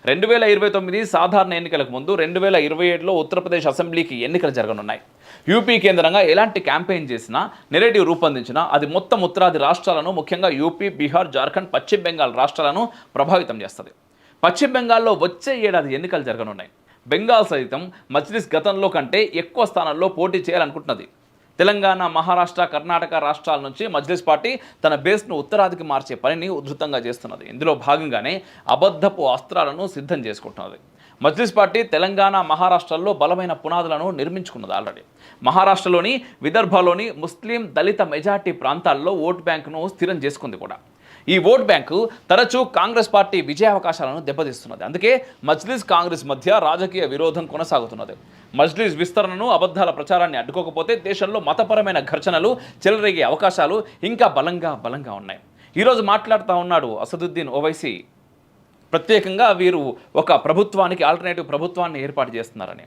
2029 సాధారణ ఎన్నికలకు ముందు 2027లో ఉత్తరప్రదేశ్ అసెంబ్లీకి ఎన్నికలు జరగనున్నాయి. యూపీ కేంద్రంగా ఎలాంటి క్యాంపెయిన్ చేసినా, నెరేటివ్ రూపొందించినా అది మొత్తం ఉత్తరాది రాష్ట్రాలను, ముఖ్యంగా యూపీ, బీహార్, జార్ఖండ్, పశ్చిమ బెంగాల్ రాష్ట్రాలను ప్రభావితం చేస్తుంది. పశ్చిమ బెంగాల్లో వచ్చే ఏడాది ఎన్నికలు జరగనున్నాయి. బెంగాల్ సైతం మజ్లిస్ గతంలో కంటే ఎక్కువ స్థానాల్లో పోటీ చేయాలనుకుంటున్నది. తెలంగాణ, మహారాష్ట్ర, కర్ణాటక రాష్ట్రాల నుంచి మజ్లిస్ పార్టీ తన బేస్ను ఉత్తరాదికి మార్చే పనిని ఉధృతంగా చేస్తున్నది. ఇందులో భాగంగానే అబద్ధపు అస్త్రాలను సిద్ధం చేసుకుంటున్నది. మజ్లిస్ పార్టీ తెలంగాణ, మహారాష్ట్రల్లో బలమైన పునాదులను నిర్మించుకున్నది ఆల్రెడీ. మహారాష్ట్రలోని, విదర్భలోని ముస్లిం, దళిత మెజార్టీ ప్రాంతాల్లో ఓటు బ్యాంకును స్థిరం చేసుకుంది కూడా. ఈ ఓట్ బ్యాంకు తరచూ కాంగ్రెస్ పార్టీ విజయావకాశాలను దెబ్బతీస్తున్నది. అందుకే మజ్లిస్, కాంగ్రెస్ మధ్య రాజకీయ విరోధం కొనసాగుతున్నది. మజ్లిస్ విస్తరణను, అబద్ధాల ప్రచారాన్ని అడ్డుకోకపోతే దేశంలో మతపరమైన ఘర్షణలు చెలరేగే అవకాశాలు ఇంకా బలంగా ఉన్నాయి. ఈరోజు మాట్లాడుతూ ఉన్నాడు అసదుద్దీన్ ఓవైసీ. ప్రత్యేకంగా వీరు ఒక ప్రభుత్వానికి, ఆల్టర్నేటివ్ ప్రభుత్వాన్ని ఏర్పాటు చేస్తున్నారని.